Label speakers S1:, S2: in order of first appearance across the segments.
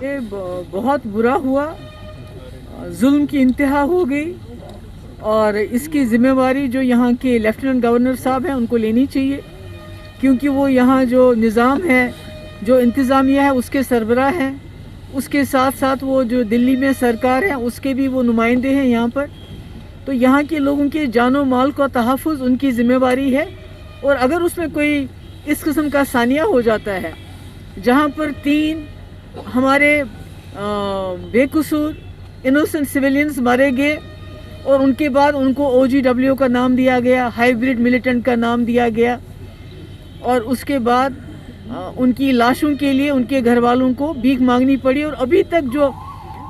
S1: ये बहुत बुरा हुआ, जुल्म की इंतहा हो गई और इसकी ज़िम्मेवारी जो यहाँ के लेफ्टिनेंट गवर्नर साहब हैं उनको लेनी चाहिए, क्योंकि वो यहाँ जो निज़ाम है, जो इंतज़ामिया है उसके सरबराह हैं। उसके साथ साथ वो जो दिल्ली में सरकार है उसके भी वो नुमाइंदे हैं यहाँ पर। तो यहाँ के लोगों के जानो माल का तहफ़्फ़ुज़ उनकी ज़िम्मेवारी है। और अगर उसमें कोई इस किस्म का सानिया हो जाता है जहाँ पर 3 हमारे बेकसूर इनोसेंट सिविलियंस मारे गए और उनके बाद उनको OGW का नाम दिया गया, हाइब्रिड मिलिटेंट का नाम दिया गया, और उसके बाद उनकी लाशों के लिए उनके घर वालों को भीख मांगनी पड़ी। और अभी तक जो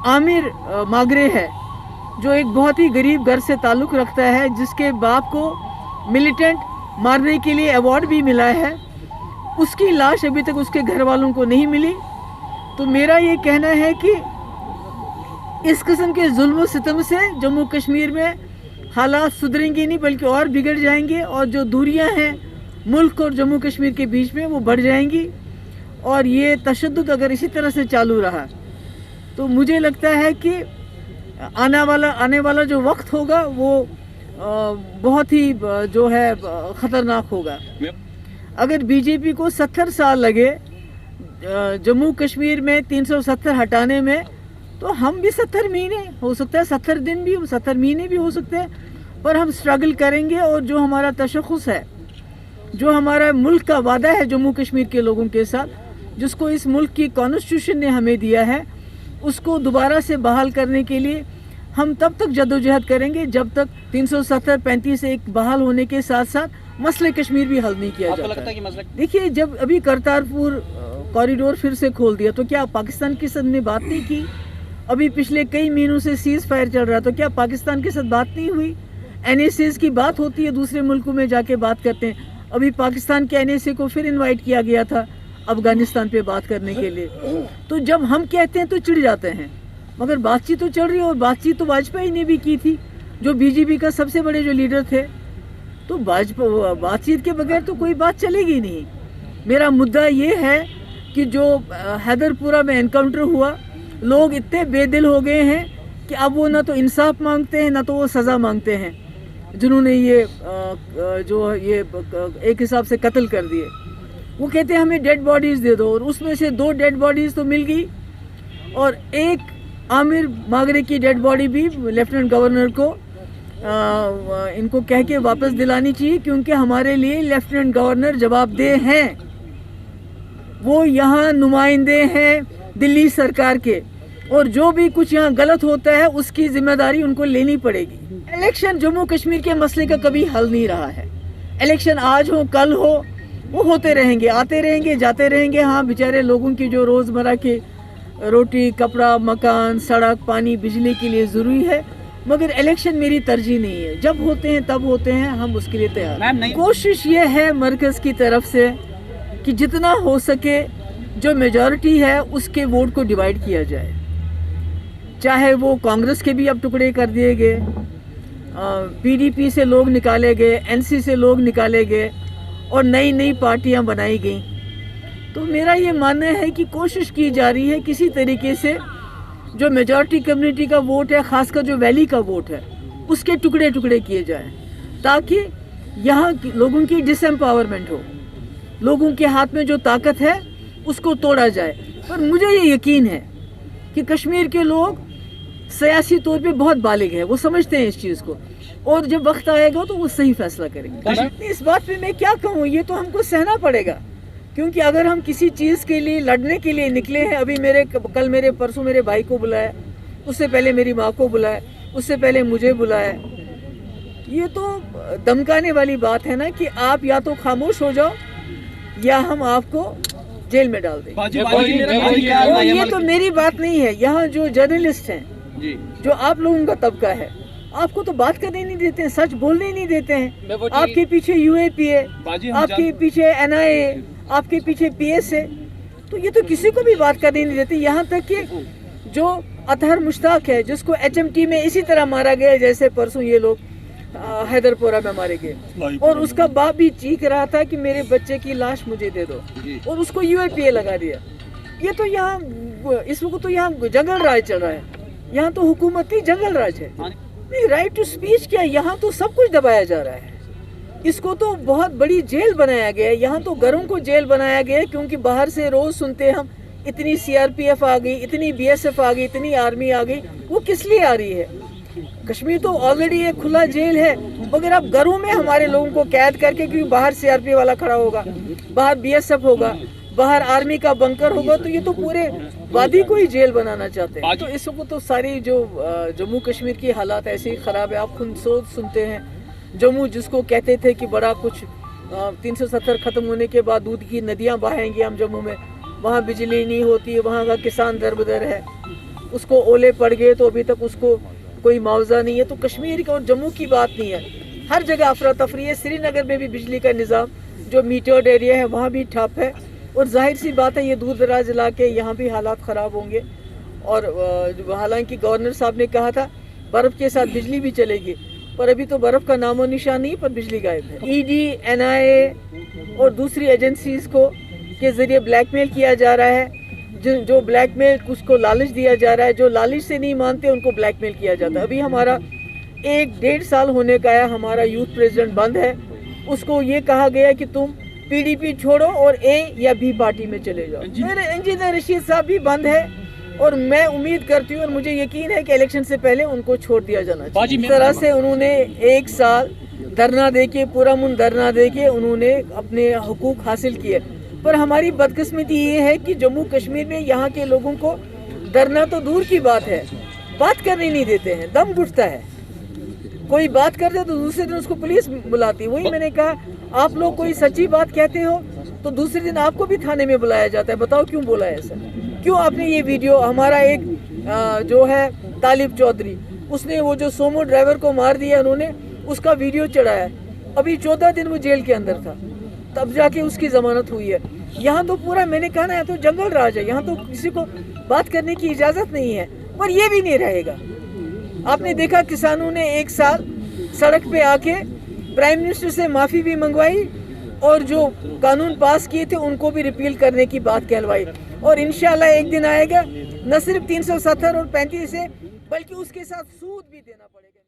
S1: आमिर मागरे है, जो एक बहुत ही गरीब घर से ताल्लुक़ रखता है, जिसके बाप को मिलिटेंट मारने के लिए अवार्ड भी मिला है, उसकी लाश अभी तक उसके घर वालों को नहीं मिली। तो मेरा ये कहना है कि इस किस्म के जुल्म सितम से जम्मू कश्मीर में हालात सुधरेंगे नहीं बल्कि और बिगड़ जाएंगे, और जो दूरियां हैं मुल्क और जम्मू कश्मीर के बीच में वो बढ़ जाएंगी। और ये तशद्दुद अगर इसी तरह से चालू रहा तो मुझे लगता है कि आने वाला जो वक्त होगा वो बहुत ही जो है ख़तरनाक होगा। अगर बीजेपी को 70 साल लगे जम्मू कश्मीर में 370 हटाने में, तो हम भी 70 महीने हो सकता है, 70 दिन भी, 70 महीने भी हो सकते हैं, पर हम स्ट्रगल करेंगे। और जो हमारा तशख़्ख़ुस है, जो हमारा मुल्क का वादा है जम्मू कश्मीर के लोगों के साथ, जिसको इस मुल्क की कॉन्स्टिट्यूशन ने हमें दिया है, उसको दोबारा से बहाल करने के लिए हम तब तक जद्दोजहद करेंगे जब तक 370-35 एक बहाल होने के साथ साथ मसले कश्मीर भी हल नहीं किया जाता है। देखिए, जब अभी करतारपुर कॉरिडोर फिर से खोल दिया तो क्या पाकिस्तान के साथ में बात नहीं की? अभी पिछले कई महीनों से सीज फायर चल रहा, तो क्या पाकिस्तान के साथ बात नहीं हुई? NSAs की बात होती है, दूसरे मुल्कों में जाके बात करते हैं। अभी पाकिस्तान के NSA को फिर इनवाइट किया गया था अफगानिस्तान पे बात करने के लिए। तो जब हम कहते हैं तो चिढ़ जाते हैं, मगर बातचीत तो चल रही है। और बातचीत तो वाजपेयी ने भी की थी, जो BJP का सबसे बड़े जो लीडर थे। तो बातचीत के बगैर तो कोई बात चलेगी नहीं। मेरा मुद्दा ये है कि जो हैदरपुरा में एनकाउंटर हुआ, लोग इतने बेदिल हो गए हैं कि अब वो ना तो इंसाफ मांगते हैं ना तो वो सज़ा मांगते हैं, जिन्होंने ये जो ये एक हिसाब से कत्ल कर दिए। वो कहते हैं हमें डेड बॉडीज़ दे दो, और उसमें से 2 डेड बॉडीज़ तो मिल गई, और एक आमिर मागरे की डेड बॉडी भी लेफ्टिनेंट गवर्नर को इनको कह के वापस दिलानी चाहिए, क्योंकि हमारे लिए लेफ्टिनेंट गवर्नर जवाबदेह हैं। वो यहाँ नुमाइंदे हैं दिल्ली सरकार के, और जो भी कुछ यहाँ गलत होता है उसकी जिम्मेदारी उनको लेनी पड़ेगी। इलेक्शन जम्मू कश्मीर के मसले का कभी हल नहीं रहा है। इलेक्शन आज हो कल हो, वो होते रहेंगे, आते रहेंगे, जाते रहेंगे। हाँ, बेचारे लोगों की जो रोज़मर्रा के रोटी, कपड़ा, मकान, सड़क, पानी, बिजली के लिए ज़रूरी है, मगर इलेक्शन मेरी तरजीह नहीं है। जब होते हैं तब होते हैं, हम उसके लिए तैयार हैं। कोशिश ये है मरकज़ की तरफ से कि जितना हो सके जो मेजॉरिटी है उसके वोट को डिवाइड किया जाए। चाहे वो कांग्रेस के भी अब टुकड़े कर दिए गए, PDP से लोग निकाले गए, NC से लोग निकाले गए, और नई नई पार्टियां बनाई गई। तो मेरा ये मानना है कि कोशिश की जा रही है किसी तरीके से जो मेजॉरिटी कम्युनिटी का वोट है, खासकर जो वैली का वोट है, उसके टुकड़े टुकड़े किए जाएं, ताकि यहाँ लोगों की डिसएम्पावरमेंट हो, लोगों के हाथ में जो ताकत है उसको तोड़ा जाए। पर मुझे ये यकीन है कि कश्मीर के लोग सियासी तौर पे बहुत बालिग हैं, वो समझते हैं इस चीज़ को, और जब वक्त आएगा तो वो सही फैसला करेंगे। इस बात पे मैं क्या कहूँ, ये तो हमको सहना पड़ेगा, क्योंकि अगर हम किसी चीज़ के लिए लड़ने के लिए निकले हैं, अभी परसों मेरे भाई को बुलाया, उससे पहले मेरी माँ को बुलाया, उससे पहले मुझे बुलाया, ये तो धमकाने वाली बात है ना कि आप या तो खामोश हो जाओ या हम आपको जेल में डाल दें। और ये तो मेरी बात नहीं है, यहाँ जो जर्नलिस्ट हैं, जो आप लोगों का तबका है, आपको तो बात करने नहीं देते हैं, सच बोलने नहीं देते हैं। आपके पीछे UAP है, आपके पीछे NIA, आपके पीछे PS है, तो ये तो किसी को भी बात करने नहीं देते। यहाँ तक कि जो अतहर मुश्ताक है, जिसको HMT में इसी तरह मारा गया जैसे परसों ये लोग हैदरपुरा में मारे गए, और उसका बाप भी चीख रहा था कि मेरे बच्चे की लाश मुझे दे दो, और उसको UAPA लगा दिया। ये तो यहाँ इस वक्त तो यहाँ जंगल राज चल रहा है, यहाँ तो हुकूमती जंगल राज है। नहीं, राइट टू स्पीच क्या है, यहाँ तो सब कुछ दबाया जा रहा है। इसको तो बहुत बड़ी जेल बनाया गया है, यहाँ तो घरों को जेल बनाया गया है, क्योंकि बाहर से रोज सुनते हैं हम इतनी सीआरपीएफ आ गई, इतनी बीएसएफ आ गई, इतनी आर्मी आ गई। वो किस लिए आ रही है? कश्मीर तो ऑलरेडी एक खुला जेल है, मगर अब घरों में हमारे लोगों को कैद करके, क्योंकि बाहर सीआरपी वाला खड़ा होगा, बाहर बीएसएफ होगा, बाहर आर्मी का बंकर होगा, तो ये तो पूरे वादी को ही जेल बनाना चाहते हैं। तो इस वक्त तो सारी जो जम्मू कश्मीर की हालात ऐसे ही ख़राब है। आप खुद सोच सुनते हैं, जम्मू जिसको कहते थे कि बड़ा कुछ 370 ख़त्म होने के बाद दूध की नदियाँ बहाएंगे हम जम्मू में, वहाँ बिजली नहीं होती, वहाँ का किसान दरबदर है, उसको ओले पड़ गए तो अभी तक उसको कोई मुआवजा नहीं है। तो कश्मीर और जम्मू की बात नहीं है, हर जगह अफरा तफरी है। श्रीनगर में भी बिजली का निज़ाम जो मीटर्ड एरिया है वहाँ भी ठप है, और जाहिर सी बात है ये दूर दराज इलाके, यहाँ भी हालात ख़राब होंगे। और हालांकि गवर्नर साहब ने कहा था बर्फ़ के साथ बिजली भी चलेगी, पर अभी तो बर्फ़ का नामो निशान नहीं, पर बिजली गायब है। ईडी, एनआईए और दूसरी एजेंसीज को के ज़रिए ब्लैकमेल किया जा रहा है। जो ब्लैकमेल, उसको लालच दिया जा रहा है, जो लालच से नहीं मानते उनको ब्लैकमेल किया जाता है। अभी हमारा 1-1.5 साल होने का है, हमारा यूथ प्रेसिडेंट बंद है, उसको ये कहा गया कि तुम पीडीपी छोड़ो और ए या बी पार्टी में चले जाओ। मेरे इंजीनियर रशीद साहब भी बंद है, और मैं उम्मीद करती हूँ और मुझे यकीन है कि इलेक्शन से पहले उनको छोड़ दिया जाना चाहिए। इस तरह से उन्होंने 1 साल धरना देके, पूरा मुन धरना देके उन्होंने अपने हुकूक हासिल किए। पर हमारी बदकिस्मती ये है कि जम्मू कश्मीर में यहाँ के लोगों को धरना तो दूर की बात है, बात करने नहीं देते हैं। दम घुटता है, कोई बात करते तो दूसरे दिन उसको पुलिस बुलाती है। वही मैंने कहा, आप लोग कोई सच्ची बात कहते हो तो दूसरे दिन आपको भी थाने में बुलाया जाता है। बताओ क्यों बोला है ऐसा? क्यों आपने ये वीडियो, हमारा एक जो है तालिब चौधरी, उसने वो जो सोमो ड्राइवर को मार दिया उन्होंने, उसका वीडियो चढ़ाया। अभी 14 दिन वो जेल के अंदर था, तब जाके उसकी जमानत हुई है। यहाँ तो पूरा, मैंने कहा ना, यहाँ तो जंगल राज है, यहाँ तो किसी को बात करने की इजाज़त नहीं है, पर ये भी नहीं रहेगा। आपने देखा किसानों ने 1 साल सड़क पे आके प्राइम मिनिस्टर से माफ़ी भी मंगवाई, और जो कानून पास किए थे उनको भी रिपील करने की बात कहलवाई। और इंशाल्लाह एक दिन आएगा, न सिर्फ 370 और 35 से, बल्कि उसके साथ सूद भी देना पड़ेगा।